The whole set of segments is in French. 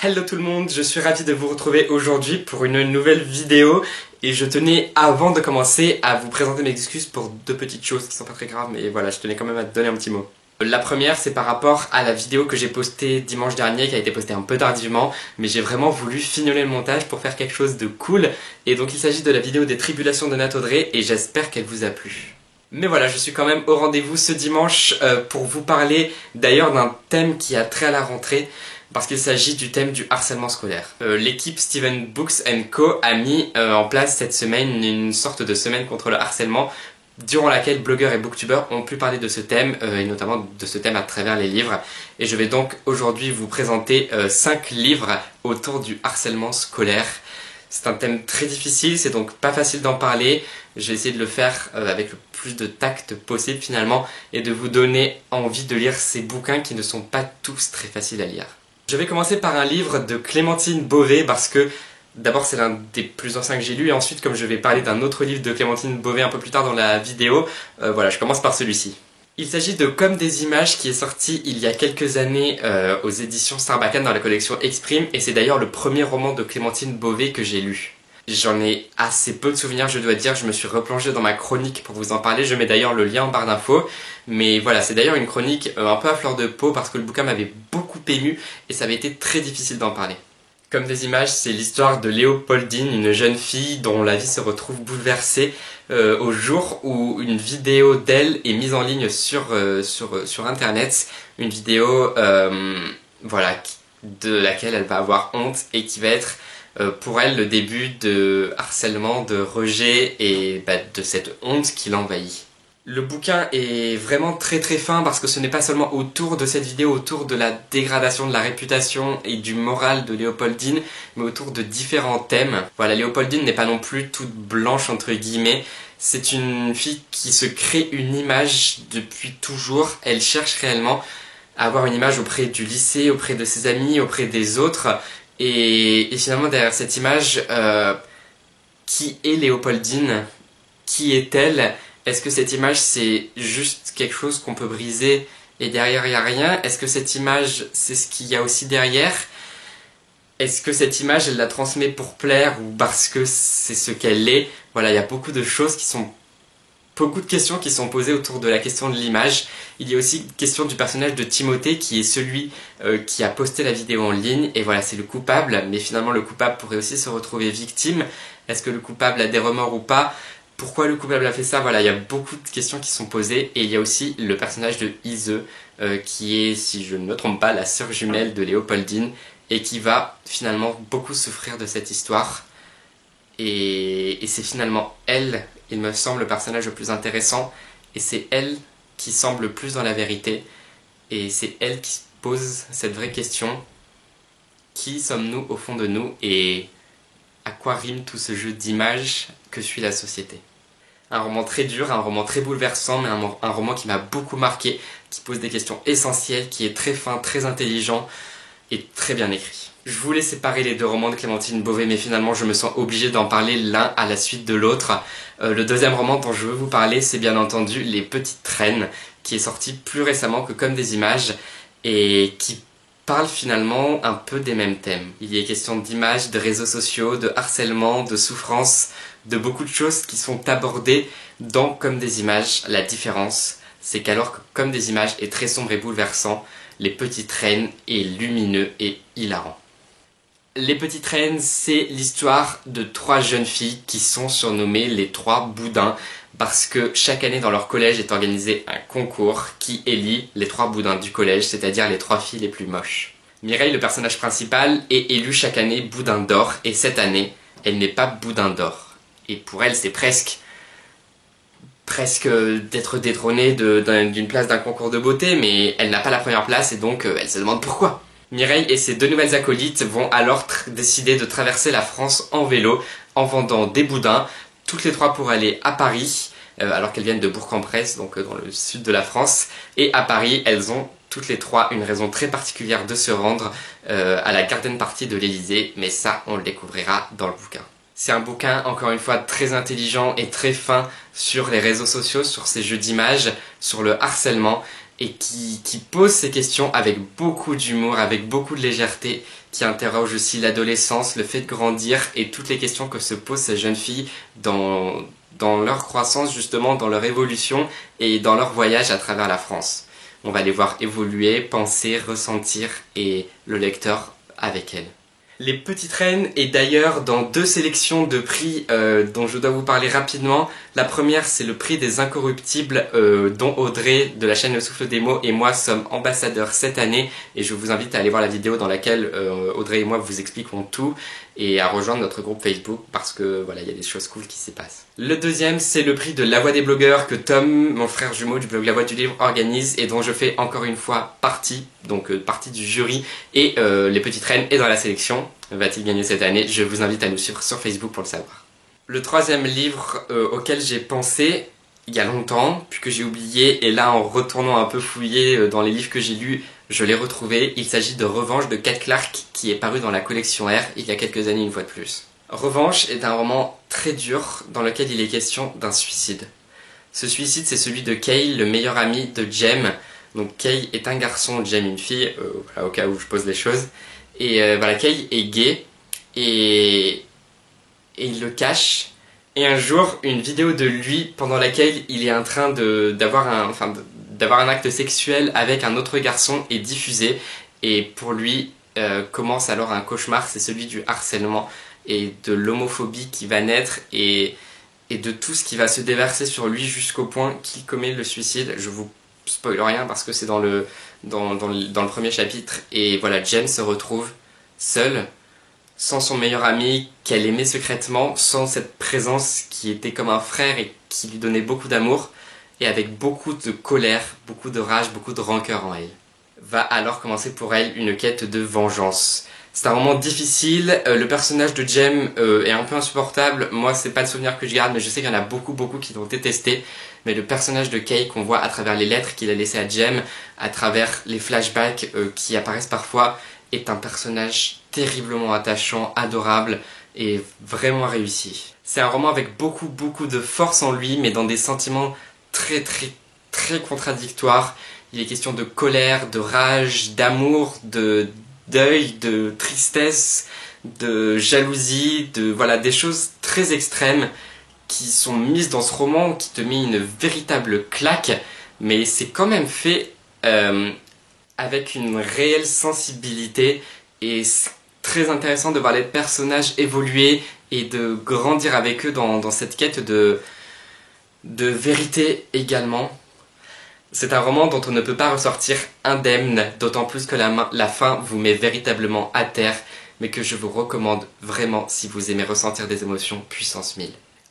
Hello tout le monde, je suis ravi de vous retrouver aujourd'hui pour une nouvelle vidéo et je tenais avant de commencer à vous présenter mes excuses pour deux petites choses qui sont pas très graves mais voilà, je tenais quand même à te donner un petit mot. La première c'est par rapport à la vidéo que j'ai postée dimanche dernier qui a été postée un peu tardivement mais j'ai vraiment voulu fignoler le montage pour faire quelque chose de cool et donc il s'agit de la vidéo des tribulations de Nat Audrey et j'espère qu'elle vous a plu. Mais voilà, je suis quand même au rendez-vous ce dimanche pour vous parler d'ailleurs d'un thème qui a trait à la rentrée parce qu'il s'agit du thème du harcèlement scolaire. L'équipe Steven Books Co a mis en place cette semaine une sorte de semaine contre le harcèlement durant laquelle blogueurs et booktubeurs ont pu parler de ce thème et notamment de ce thème à travers les livres. Et je vais donc aujourd'hui vous présenter 5 livres autour du harcèlement scolaire. C'est un thème très difficile, c'est donc pas facile d'en parler. Je vais essayer de le faire avec le plus de tact possible finalement et de vous donner envie de lire ces bouquins qui ne sont pas tous très faciles à lire. Je vais commencer par un livre de Clémentine Beauvais parce que d'abord c'est l'un des plus anciens que j'ai lu et ensuite comme je vais parler d'un autre livre de Clémentine Beauvais un peu plus tard dans la vidéo, voilà, je commence par celui-ci. Il s'agit de Comme des images qui est sorti il y a quelques années aux éditions Sarbacane dans la collection Exprime et c'est d'ailleurs le premier roman de Clémentine Beauvais que j'ai lu. J'en ai assez peu de souvenirs, je dois dire, je me suis replongé dans ma chronique pour vous en parler, je mets d'ailleurs le lien en barre d'infos, mais voilà, c'est d'ailleurs une chronique un peu à fleur de peau parce que le bouquin m'avait beaucoup ému et ça avait été très difficile d'en parler. Comme des images, c'est l'histoire de Léopoldine, une jeune fille dont la vie se retrouve bouleversée au jour où une vidéo d'elle est mise en ligne sur internet, une vidéo voilà, de laquelle elle va avoir honte et qui va être pour elle le début de harcèlement, de rejet et de cette honte qui l'envahit. Le bouquin est vraiment très très fin parce que ce n'est pas seulement autour de cette vidéo, autour de la dégradation de la réputation et du moral de Léopoldine, mais autour de différents thèmes. Voilà, Léopoldine n'est pas non plus toute blanche entre guillemets, c'est une fille qui se crée une image depuis toujours, elle cherche réellement à avoir une image auprès du lycée, auprès de ses amis, auprès des autres, et finalement derrière cette image, qui est Léopoldine? Qui est-elle? Est-ce que cette image c'est juste quelque chose qu'on peut briser et derrière il n'y a rien? Est-ce que cette image c'est ce qu'il y a aussi derrière? Est-ce que cette image elle la transmet pour plaire ou parce que c'est ce qu'elle est? Voilà, il y a beaucoup de questions qui sont posées autour de la question de l'image. Il y a aussi une question du personnage de Timothée qui est celui qui a posté la vidéo en ligne et voilà, c'est le coupable, mais finalement le coupable pourrait aussi se retrouver victime. Est-ce que le coupable a des remords ou pas? Pourquoi le coupable a fait ça? Voilà, il y a beaucoup de questions qui sont posées et il y a aussi le personnage de Ise qui est, si je ne me trompe pas, la sœur jumelle de Léopoldine et qui va finalement beaucoup souffrir de cette histoire et c'est finalement elle, il me semble, le personnage le plus intéressant et c'est elle qui semble le plus dans la vérité et c'est elle qui se pose cette vraie question: qui sommes-nous au fond de nous et à quoi rime tout ce jeu d'images que suit la société? Un roman très dur, un roman très bouleversant, mais un roman qui m'a beaucoup marqué, qui pose des questions essentielles, qui est très fin, très intelligent et très bien écrit. Je voulais séparer les deux romans de Clémentine Beauvais, mais finalement je me sens obligé d'en parler l'un à la suite de l'autre. Le deuxième roman dont je veux vous parler, c'est bien entendu Les Petites Reines, qui est sorti plus récemment que Comme des images, et qui parle finalement un peu des mêmes thèmes. Il y a question d'images, de réseaux sociaux, de harcèlement, de souffrance, de beaucoup de choses qui sont abordées dans Comme des images. La différence, c'est qu'alors que Comme des images est très sombre et bouleversant, Les Petites Reines est lumineux et hilarant. Les Petites Reines, c'est l'histoire de 3 jeunes filles qui sont surnommées les 3 boudins parce que chaque année dans leur collège est organisé un concours qui élit les 3 boudins du collège, c'est-à-dire les 3 filles les plus moches. Mireille, le personnage principal, est élue chaque année boudin d'or et cette année, elle n'est pas boudin d'or. Et pour elle, c'est presque d'être détrônée d'une place d'un concours de beauté, mais elle n'a pas la première place et donc elle se demande pourquoi. Mireille et ses 2 nouvelles acolytes vont alors décider de traverser la France en vélo en vendant des boudins, toutes les 3 pour aller à Paris, alors qu'elles viennent de Bourg-en-Bresse, donc dans le sud de la France. Et à Paris, elles ont toutes les 3 une raison très particulière de se rendre à la garden party de l'Elysée, mais ça, on le découvrira dans le bouquin. C'est un bouquin, encore une fois, très intelligent et très fin sur les réseaux sociaux, sur ces jeux d'images, sur le harcèlement. et qui pose ces questions avec beaucoup d'humour, avec beaucoup de légèreté, qui interroge aussi l'adolescence, le fait de grandir et toutes les questions que se posent ces jeunes filles dans leur croissance justement, dans leur évolution et dans leur voyage à travers la France. On va les voir évoluer, penser, ressentir et le lecteur avec elles. Les Petites Reines est d'ailleurs dans 2 sélections de prix dont je dois vous parler rapidement. La première, c'est le prix des Incorruptibles dont Audrey de la chaîne Le Souffle des Mots et moi sommes ambassadeurs cette année. Et je vous invite à aller voir la vidéo dans laquelle Audrey et moi vous expliquons tout et à rejoindre notre groupe Facebook parce que voilà, il y a des choses cool qui s'y passent. Le deuxième, c'est le prix de La Voix des blogueurs que Tom, mon frère jumeau du blog La Voix du Livre, organise et dont je fais encore une fois partie, donc partie du jury. Et Les Petites Reines est dans la sélection. Va-t-il gagner cette année? Je vous invite à nous suivre sur Facebook pour le savoir. Le troisième livre auquel j'ai pensé il y a longtemps, puis que j'ai oublié, et là en retournant un peu fouiller dans les livres que j'ai lus, je l'ai retrouvé. Il s'agit de Revanche de Kat Clark qui est paru dans la collection R il y a quelques années une fois de plus. Revanche est un roman très dur dans lequel il est question d'un suicide. Ce suicide, c'est celui de Kay, le meilleur ami de Jem. Donc Kay est un garçon, Jem une fille, voilà, au cas où je pose les choses. Et voilà, Kay est gay et il le cache. Et un jour, une vidéo de lui pendant laquelle il est en train d'avoir un acte sexuel avec un autre garçon est diffusée. Et pour lui, commence alors un cauchemar, c'est celui du harcèlement et de l'homophobie qui va naître et de tout ce qui va se déverser sur lui jusqu'au point qu'il commet le suicide. Je vous spoil rien parce que c'est dans le premier chapitre. Et voilà, Jem se retrouve seule, sans son meilleur ami qu'elle aimait secrètement, sans cette présence qui était comme un frère et qui lui donnait beaucoup d'amour, et avec beaucoup de colère, beaucoup de rage, beaucoup de rancœur en elle. Va alors commencer pour elle une quête de vengeance. C'est un roman difficile, le personnage de Jem est un peu insupportable. Moi, c'est pas le souvenir que je garde, mais je sais qu'il y en a beaucoup qui l'ont détesté. Mais le personnage de Kay qu'on voit à travers les lettres qu'il a laissées à Jem, à travers les flashbacks qui apparaissent parfois, est un personnage terriblement attachant, adorable et vraiment réussi. C'est un roman avec beaucoup de force en lui, mais dans des sentiments très contradictoires. Il est question de colère, de rage, d'amour, de deuil, de tristesse, de jalousie, voilà, des choses très extrêmes qui sont mises dans ce roman, qui te met une véritable claque, mais c'est quand même fait avec une réelle sensibilité, et c'est très intéressant de voir les personnages évoluer et de grandir avec eux dans cette quête de vérité également. C'est un roman dont on ne peut pas ressortir indemne, d'autant plus que la fin vous met véritablement à terre, mais que je vous recommande vraiment si vous aimez ressentir des émotions puissance 1000.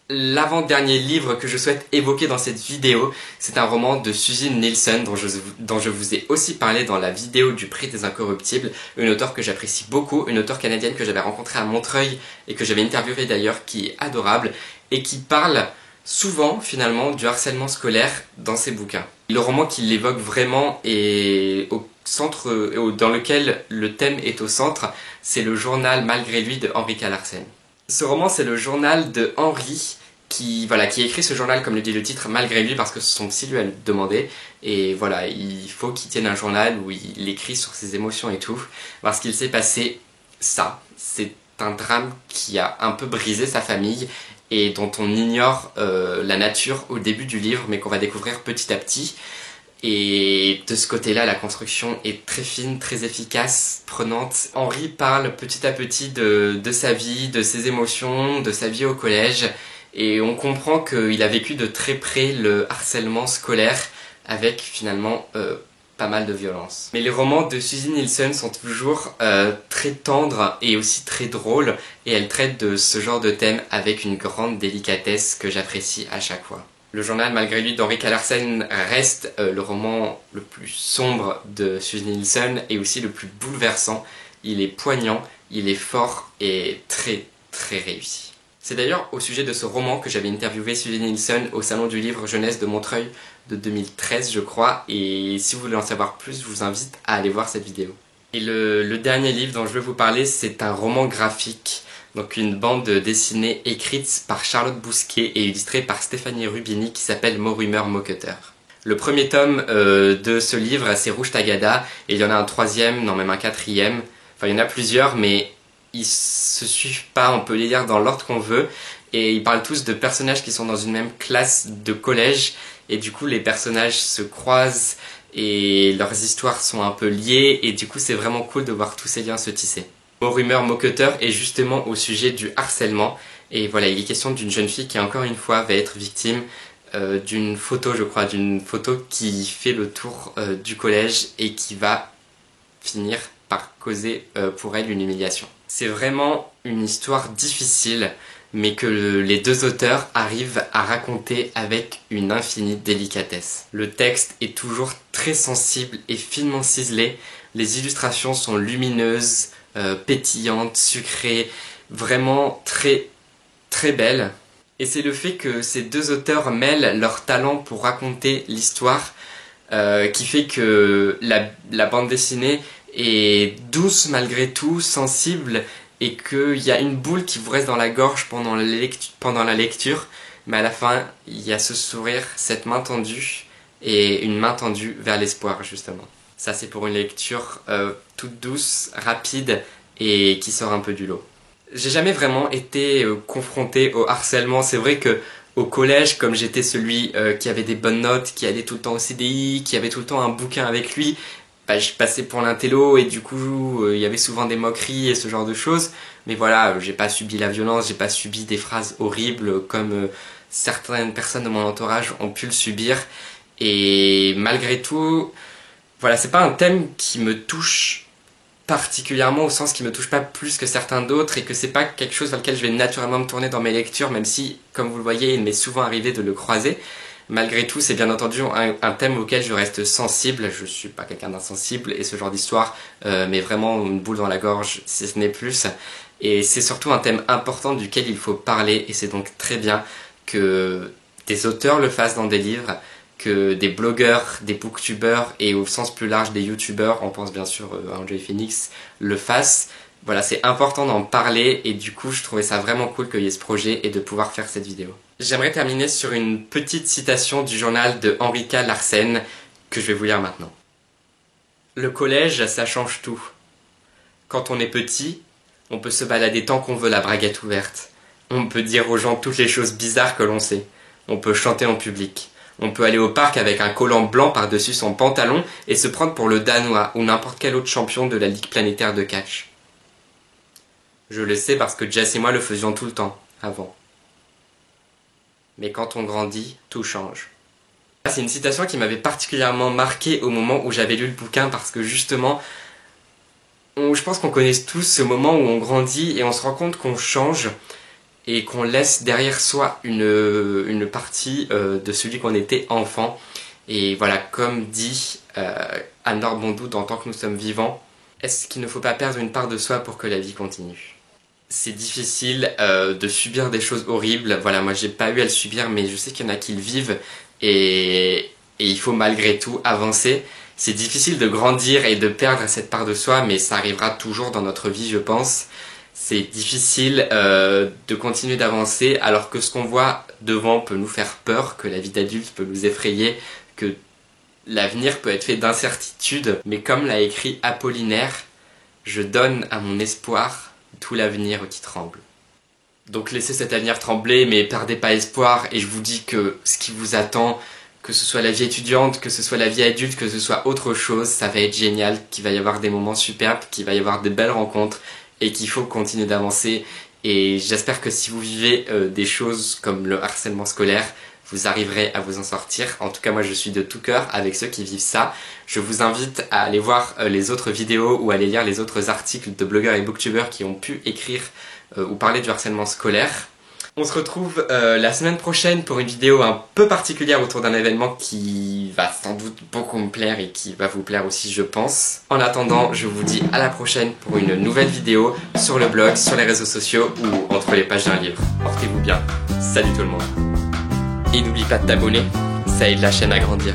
L'avant-dernier livre que je souhaite évoquer dans cette vidéo, c'est un roman de Susie Nielsen dont je vous ai aussi parlé dans la vidéo du prix des Incorruptibles, une auteure que j'apprécie beaucoup, une auteure canadienne que j'avais rencontrée à Montreuil et que j'avais interviewée d'ailleurs, qui est adorable et qui parle souvent finalement du harcèlement scolaire dans ses bouquins. Le roman qui l'évoque vraiment et au centre, dans lequel le thème est au centre, c'est le journal Malgré lui de Henrika Larsen. Ce roman, c'est le journal de Henri qui écrit ce journal, comme le dit le titre, malgré lui, parce que son psy lui a demandé. Et voilà, il faut qu'il tienne un journal où il écrit sur ses émotions et tout, parce qu'il s'est passé ça. C'est un drame qui a un peu brisé sa famille et dont on ignore la nature au début du livre, mais qu'on va découvrir petit à petit. Et de ce côté-là, la construction est très fine, très efficace, prenante. Henri parle petit à petit de sa vie, de ses émotions, de sa vie au collège. Et on comprend qu'il a vécu de très près le harcèlement scolaire avec finalement pas mal de violence. Mais les romans de Susie Nielsen sont toujours très tendres et aussi très drôles. Et elle traite de ce genre de thème avec une grande délicatesse que j'apprécie à chaque fois. Le journal Malgré lui d'Henrika Larsen reste le roman le plus sombre de Susie Nielsen et aussi le plus bouleversant. Il est poignant, il est fort et très réussi. C'est d'ailleurs au sujet de ce roman que j'avais interviewé Susie Nielsen au Salon du Livre Jeunesse de Montreuil de 2013 je crois, et si vous voulez en savoir plus, je vous invite à aller voir cette vidéo. Et le dernier livre dont je vais vous parler, c'est un roman graphique. Donc une bande dessinée écrite par Charlotte Bousquet et illustrée par Stéphanie Rubini qui s'appelle Mots, rumeurs, moqueteurs. Le premier tome de ce livre, c'est Rouge Tagada, et il y en a un troisième, non même un quatrième. Enfin, il y en a plusieurs, mais ils se suivent pas, on peut les lire dans l'ordre qu'on veut. Et ils parlent tous de personnages qui sont dans une même classe de collège, et du coup les personnages se croisent, et leurs histoires sont un peu liées, et du coup c'est vraiment cool de voir tous ces liens se tisser. Mot rumeur, mot cutter est justement au sujet du harcèlement, et voilà, il est question d'une jeune fille qui encore une fois va être victime d'une photo, je crois, d'une photo qui fait le tour du collège et qui va finir par causer pour elle une humiliation. C'est vraiment une histoire difficile, mais que les deux auteurs arrivent à raconter avec une infinie délicatesse. Le texte est toujours très sensible et finement ciselé, les illustrations sont lumineuses, pétillantes, sucrées, vraiment très très belles. Et c'est le fait que ces deux auteurs mêlent leur talent pour raconter l'histoire qui fait que la bande dessinée est douce malgré tout, sensible, et qu'il y a une boule qui vous reste dans la gorge pendant la lecture, mais à la fin, il y a ce sourire, cette main tendue, et une main tendue vers l'espoir, justement. Ça, c'est pour une lecture toute douce, rapide, et qui sort un peu du lot. J'ai jamais vraiment été confronté au harcèlement. C'est vrai que au collège, comme j'étais celui qui avait des bonnes notes, qui allait tout le temps au CDI, qui avait tout le temps un bouquin avec lui, bah, je passais pour l'intello et du coup il y avait souvent des moqueries et ce genre de choses. Mais voilà, j'ai pas subi la violence, j'ai pas subi des phrases horribles comme certaines personnes de mon entourage ont pu le subir. Et malgré tout, voilà, c'est pas un thème qui me touche particulièrement, au sens qui me touche pas plus que certains d'autres, et que c'est pas quelque chose vers lequel je vais naturellement me tourner dans mes lectures, même si, comme vous le voyez, il m'est souvent arrivé de le croiser. Malgré tout, c'est bien entendu un thème auquel je reste sensible. Je suis pas quelqu'un d'insensible, et ce genre d'histoire met vraiment une boule dans la gorge, si ce n'est plus. Et c'est surtout un thème important duquel il faut parler, et c'est donc très bien que des auteurs le fassent dans des livres, que des blogueurs, des booktubeurs et au sens plus large des youtubeurs, on pense bien sûr à Enjoy Phoenix, le fassent. Voilà, c'est important d'en parler, et du coup je trouvais ça vraiment cool qu'il y ait ce projet et de pouvoir faire cette vidéo. J'aimerais terminer sur une petite citation du journal de Henrika Larsen que je vais vous lire maintenant. Le collège, ça change tout. Quand on est petit, on peut se balader tant qu'on veut la braguette ouverte. On peut dire aux gens toutes les choses bizarres que l'on sait. On peut chanter en public. On peut aller au parc avec un collant blanc par-dessus son pantalon et se prendre pour le Danois ou n'importe quel autre champion de la Ligue planétaire de catch. Je le sais parce que Jess et moi le faisions tout le temps, avant. Mais quand on grandit, tout change. C'est une citation qui m'avait particulièrement marqué au moment où j'avais lu le bouquin, parce que justement, je pense qu'on connaît tous ce moment où on grandit et on se rend compte qu'on change, et qu'on laisse derrière soi une partie de celui qu'on était enfant. Et voilà, comme dit Anne-Laure Bondou dans Tant que nous sommes vivants, est-ce qu'il ne faut pas perdre une part de soi pour que la vie continue? C'est difficile de subir des choses horribles. Voilà, moi j'ai pas eu à le subir, mais je sais qu'il y en a qui le vivent, et il faut malgré tout avancer. C'est difficile de grandir et de perdre cette part de soi, mais ça arrivera toujours dans notre vie, je pense. C'est difficile de continuer d'avancer alors que ce qu'on voit devant peut nous faire peur, que la vie d'adulte peut nous effrayer, que l'avenir peut être fait d'incertitudes. Mais comme l'a écrit Apollinaire, je donne à mon espoir tout l'avenir qui tremble. Donc laissez cet avenir trembler, mais perdez pas espoir, et je vous dis que ce qui vous attend, que ce soit la vie étudiante, que ce soit la vie adulte, que ce soit autre chose, ça va être génial, qu'il va y avoir des moments superbes, qu'il va y avoir de belles rencontres, et qu'il faut continuer d'avancer. Et j'espère que si vous vivez des choses comme le harcèlement scolaire, vous arriverez à vous en sortir. En tout cas, moi je suis de tout cœur avec ceux qui vivent ça. Je vous invite à aller voir les autres vidéos ou à aller lire les autres articles de blogueurs et booktubeurs qui ont pu écrire ou parler du harcèlement scolaire. On se retrouve la semaine prochaine pour une vidéo un peu particulière autour d'un événement qui va sans doute beaucoup me plaire et qui va vous plaire aussi, je pense. En attendant, je vous dis à la prochaine pour une nouvelle vidéo sur le blog, sur les réseaux sociaux ou entre les pages d'un livre. Portez-vous bien. Salut tout le monde. Et n'oublie pas de t'abonner, ça aide la chaîne à grandir.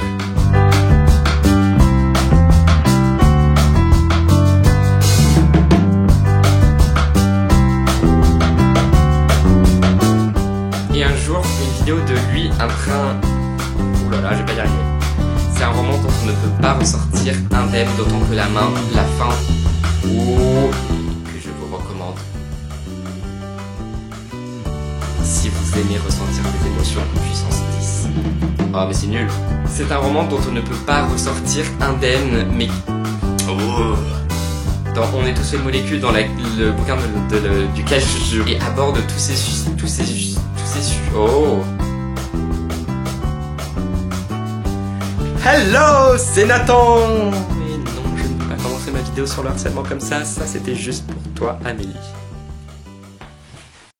Et un jour, une vidéo de lui en train... Ouh là là, je vais pas y arriver. C'est un roman dont on ne peut pas ressortir indemne, d'autant que la fin, que je vous recommande. Si vous aimez ressentir des émotions puissance 10. Oh mais c'est nul. C'est un roman dont on ne peut pas ressortir indemne, mais... On est tous fait de molécules dans le bouquin du cage et aborde tous ces oh. Hello, c'est Nathan. Mais non, je ne peux pas commencer ma vidéo sur le harcèlement comme ça c'était juste pour toi, Amélie.